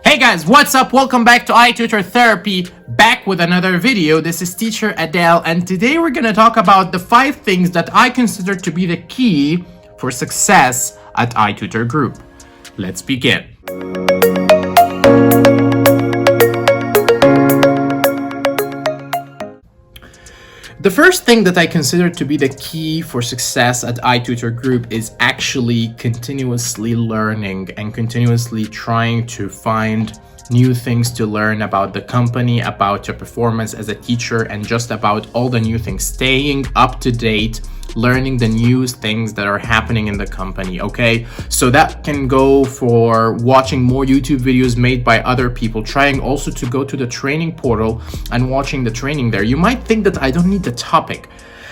Hey guys, what's up? Welcome back to iTutorTherapy, back with another video. This is teacher Adele, and today we're going to talk about the 5 things that I consider to be the key for success at iTutorGroup. Let's begin. The first thing that I consider to be the key for success at iTutorGroup is actually continuously learning and continuously trying to find new things to learn about the company, about your performance as a teacher, and just about all the new things. Staying up to date, learning the new things that are happening in the company, okay? So that can go for watching more YouTube videos made by other people, trying also to go to the training portal and watching the training there. You might think that I don't need the topic.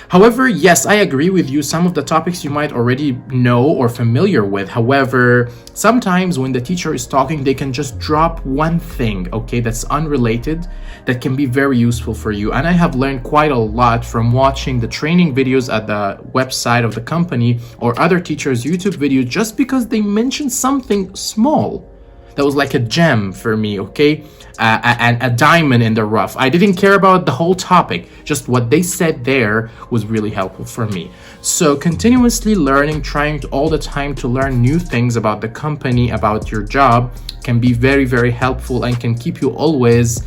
However, yes, I agree with you. Some of the topics you might already know or familiar with. However, sometimes when the teacher is talking, they can just drop one thing, okay, that's unrelated, that can be very useful for you. And I have learned quite a lot from watching the training videos at the website of the company or other teachers' YouTube videos, just because they mentioned something small that was like a gem for me, okay? And a diamond in the rough. I didn't care about the whole topic. Just what they said there was really helpful for me. So continuously learning, trying all the time to learn new things about the company, about your job, can be very, very helpful and can keep you always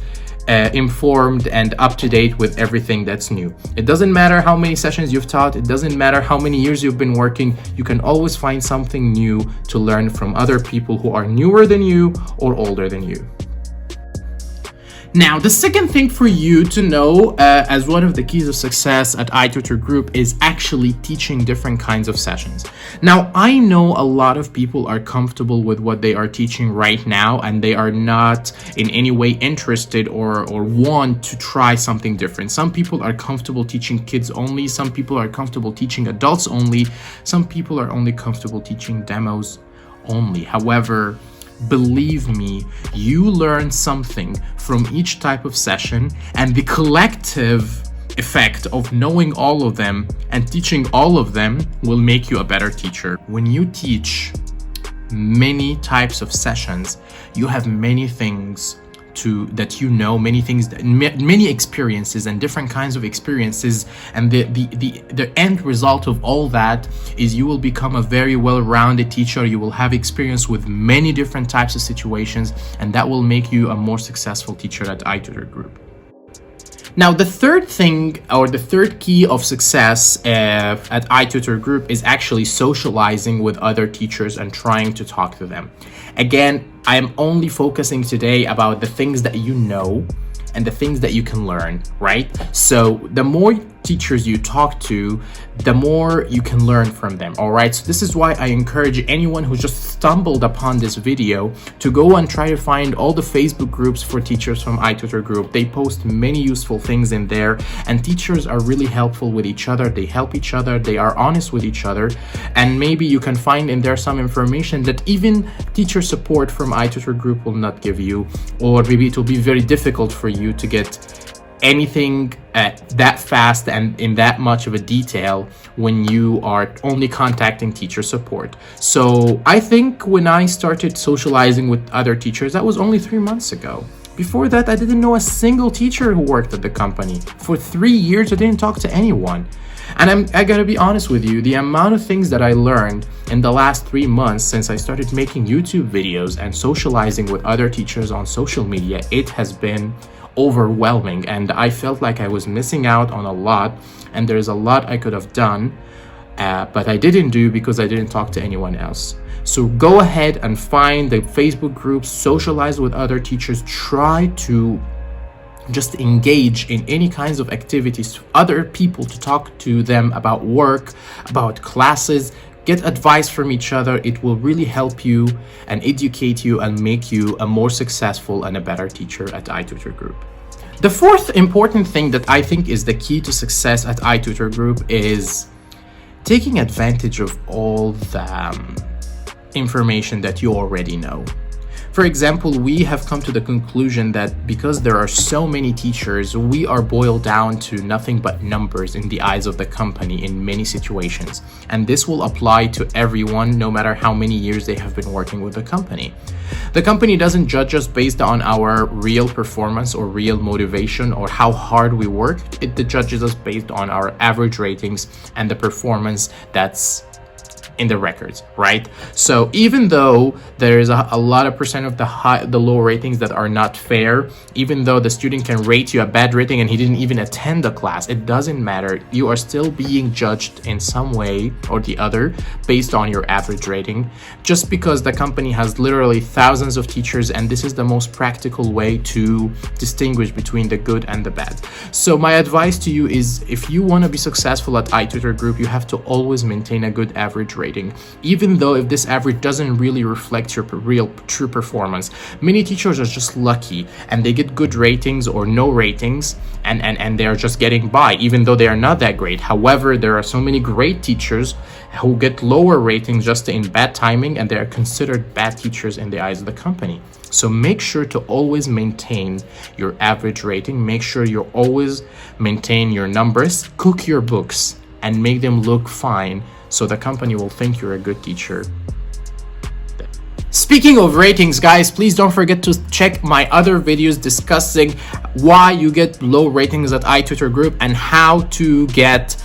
informed and up to date with everything that's new. It doesn't matter how many sessions you've taught, it doesn't matter how many years you've been working, you can always find something new to learn from other people who are newer than you or older than you. Now, the second thing for you to know as one of the keys of success at iTutorGroup is actually teaching different kinds of sessions. Now, I know a lot of people are comfortable with what they are teaching right now, and they are not in any way interested or want to try something different. Some people are comfortable teaching kids only. Some people are comfortable teaching adults only. Some people are only comfortable teaching demos only. However, believe me, you learn something from each type of session, and the collective effect of knowing all of them and teaching all of them will make you a better teacher. When you teach many types of sessions, you have many things that you know, many things, many experiences and different kinds of experiences, and the end result of all that is you will become a very well-rounded teacher. You will have experience with many different types of situations, and that will make you a more successful teacher at iTutorGroup. Now, the third thing, or the third key of success at iTutorGroup is actually socializing with other teachers and trying to talk to them. Again, I am only focusing today about the things that you know and the things that you can learn, right? So the more teachers you talk to, the more you can learn from them, all right? So this is why I encourage anyone who just stumbled upon this video to go and try to find all the Facebook groups for teachers from iTutorGroup. They post many useful things in there, and teachers are really helpful with each other. They help each other, they are honest with each other, and maybe you can find in there some information that even teacher support from iTutorGroup will not give you, or maybe it will be very difficult for you to get anything that fast and in that much of a detail when you are only contacting teacher support. So I think when I started socializing with other teachers, that was only 3 months ago. Before that, I didn't know a single teacher who worked at the company. For 3 years, I didn't talk to anyone. And I gotta be honest with you, the amount of things that I learned in the last 3 months since I started making YouTube videos and socializing with other teachers on social media, it has been overwhelming, and I felt like I was missing out on a lot, and there's a lot I could have done, but I didn't do because I didn't talk to anyone else. So go ahead and find the Facebook groups, socialize with other teachers, try to just engage in any kinds of activities to other people, to talk to them about work, about classes, get advice from each other. It will really help you and educate you and make you a more successful and a better teacher at iTutorGroup. The fourth important thing that I think is the key to success at iTutorGroup is taking advantage of all the information that you already know. For example, we have come to the conclusion that because there are so many teachers, we are boiled down to nothing but numbers in the eyes of the company in many situations. And this will apply to everyone, no matter how many years they have been working with the company. The company doesn't judge us based on our real performance or real motivation or how hard we work. It judges us based on our average ratings and the performance that's in the records, right? So even though there is a lot of percent of the low ratings that are not fair, even though the student can rate you a bad rating and he didn't even attend the class, it doesn't matter. You are still being judged in some way or the other based on your average rating, just because the company has literally thousands of teachers, and this is the most practical way to distinguish between the good and the bad. So my advice to you is, if you want to be successful at iTutorGroup, you have to always maintain a good average rating, even though if this average doesn't really reflect your real true performance. Many teachers are just lucky and they get good ratings or no ratings, and they're just getting by even though they are not that great. However, there are so many great teachers who get lower ratings just in bad timing, and they are considered bad teachers in the eyes of the company. So make sure to always maintain your average rating. Make sure you always maintain your numbers, cook your books, and make them look fine, so the company will think you're a good teacher. Speaking of ratings, guys, please don't forget to check my other videos discussing why you get low ratings at iTutorGroup and how to get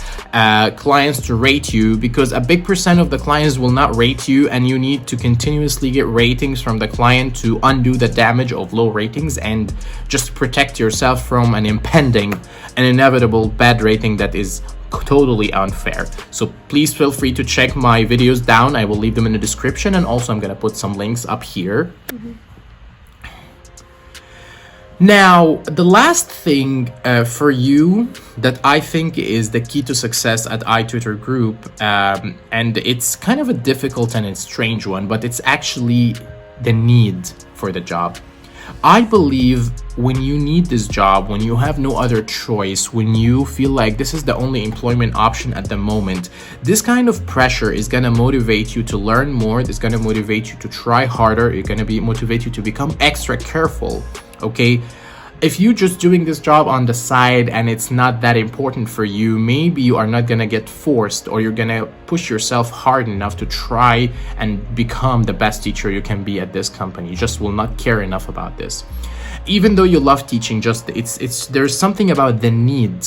clients to rate you, because a big percent of the clients will not rate you, and you need to continuously get ratings from the client to undo the damage of low ratings and just protect yourself from an inevitable bad rating that is totally unfair. So please feel free to check my videos down. I will leave them in the description, and also I'm gonna put some links up here. Now, the last thing for you that I think is the key to success at iTutorGroup, and it's kind of a difficult and a strange one, but it's actually the need for the job. I believe when you need this job, when you have no other choice, when you feel like this is the only employment option at the moment, this kind of pressure is going to motivate you to learn more. It's going to motivate you to try harder. It's going to motivate you to become extra careful, okay? If you're just doing this job on the side and it's not that important for you, maybe you are not gonna get forced, or you're gonna push yourself hard enough to try and become the best teacher you can be at this company. You just will not care enough about this. Even though you love teaching, there's something about the need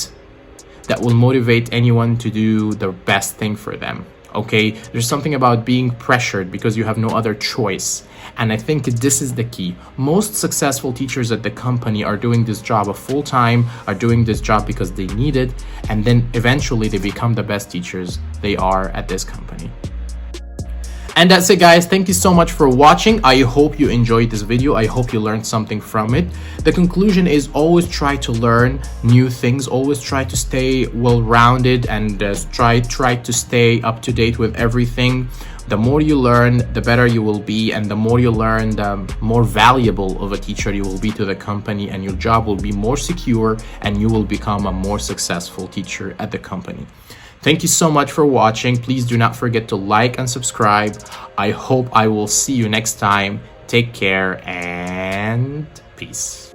that will motivate anyone to do the best thing for them. Okay, there's something about being pressured because you have no other choice. And I think this is the key. Most successful teachers at the company are doing this job full-time, are doing this job because they need it, and then eventually they become the best teachers they are at this company. And that's it, guys. Thank you so much for watching. I hope you enjoyed this video. I hope you learned something from it. The conclusion is always try to learn new things. Always try to stay well-rounded and try to stay up to date with everything. The more you learn, the better you will be, and the more you learn, the more valuable of a teacher you will be to the company, and your job will be more secure, and you will become a more successful teacher at the company. Thank you so much for watching. Please do not forget to like and subscribe. I hope I will see you next time. Take care and peace.